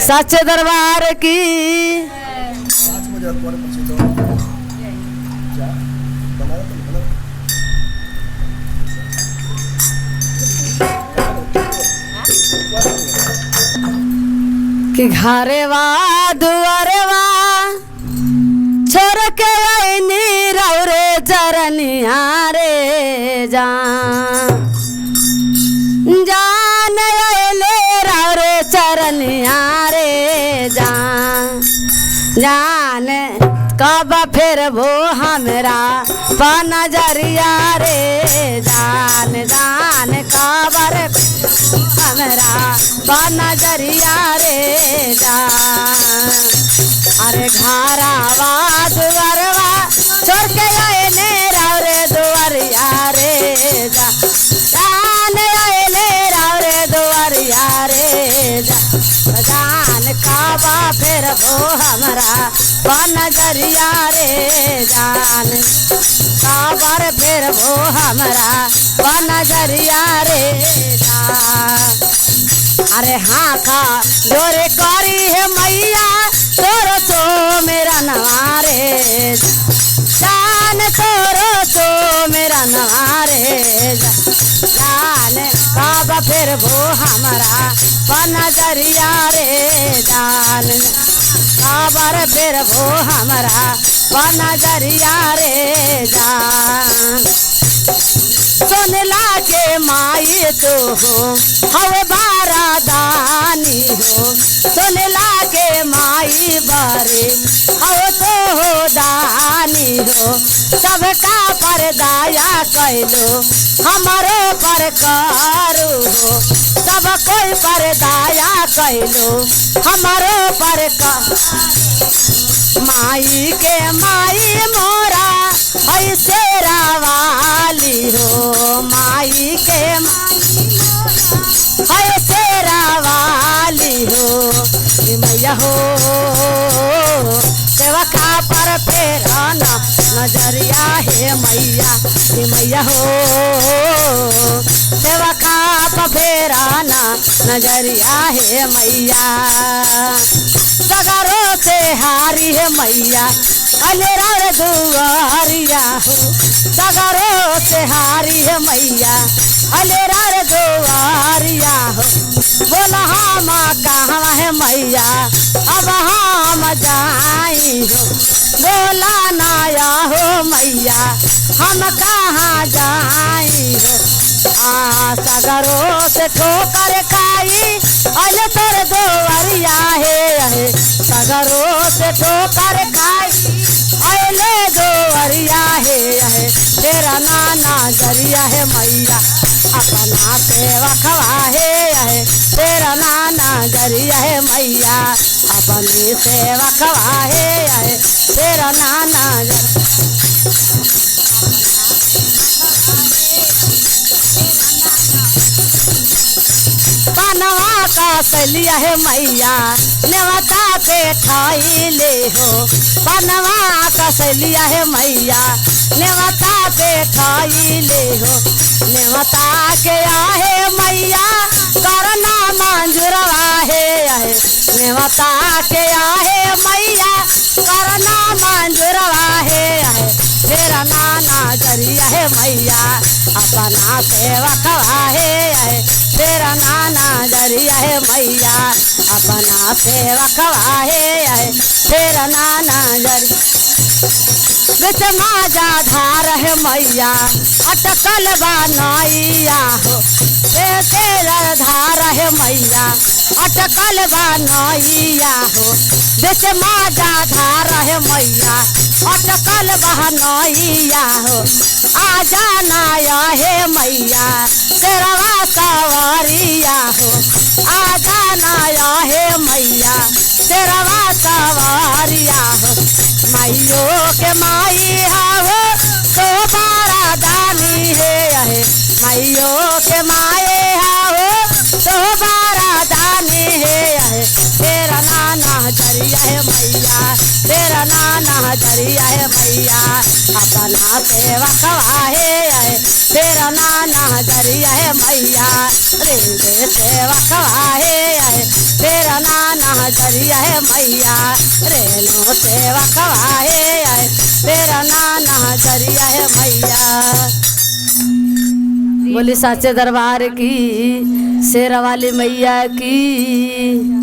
सच्चे दरबार की। कि घरे वा दुआरे वा छोड़ के आईनी रौरे चरनिया रे जान आइले रौरे चरनिया रे जान कब फिर वो हमरा नजरिया रे जान कबर हमरा नजरिया रे जान। अरे घरवा दुआरवा छोड़ के आइले रौरे दुआरिया रे जान आइले रौरे दुआरिया रे जान काबा फिर वो हमरा नजरिया रे जान काबर फिर वो हमरा नजरिया रे जान। अरे हाँ का जोरे करी है मैया तोरो सो मेरा नवारे जान तोरो सो मेरा नवारे जान काबा फिर वो हमारा नजरिया रे जान काबर फिर वो हमारा नजरिया रे जान। सुन लागे माई तो हो हवे बारा दानी हो सुन लागे माई बारे हव तो हो दानी हो सबका पर दया कैलो हमारो पर करू हो सब कोई पर दया कैलो हमारो पर माई के माई मोरा ऐसे रावाली हो माई के ऐसे रावाली हो मैया हो सेवका पर फेराना नजरिया है मैया हो सेवका पर फेराना नजरिया है मैया। सगरों से हारी है मैया अलेरा दुआरिया हो सगरों से हारी है मैया अलेरा दुआरिया हो बोला हम कहाँ है मैया अब हम जाई हो बोला नाया हो मैया हम कहाँ जाई हो सगरों से ठोकर खाई अले तोर दुआरिया है सगरों से ठोकर खाई अले दुआरिया है तेरा नाना जरिया है मैया अपना सेवा खवा है तेरा नाना जरिया है मैया अपनी सेवा खवा है तेरा नाना पनवा का सलिया है मैया नेवता पे ठाई ले हो पनवा का सलिया है मैया नेवता पे ठाई ले हो नेवता के आहे मैया करना मंजूरवा है नेवता के आहे मैया करना मंजूरवा है तेरा नाना जरिया है मैया अपना सेवा खवा है तेरा नाना जरिया है मैया अपना सेवा खवा है तेरा नाना जरिया बिच माजा धार है मैया अटकल बनैया हो तेरा धार है मैया अटकल बनैया हो बिच माजा धार है मैया अटकल बहनैया हो आ जाना है मैया तेरवा सवारिया हो आ जाना है मैया तेरवा सवारिया हो माइयो के माई हो तो बारा दानी है माइयो के माए हो तो बारा दानी है तेरा नाना जरिया है मैया तेरा तेरा नाना जरिया है मैया अपना सेवा खवाहे आए तेरा नाना जरिया है मैया रेंगे सेवा खवाहे आए तेरा नाना जरिया है मैया रेनो सेवा खवाहे आए तेरा नाना जरिया है मैया। बोली साचे दरबार की शेरा वाली मैया की।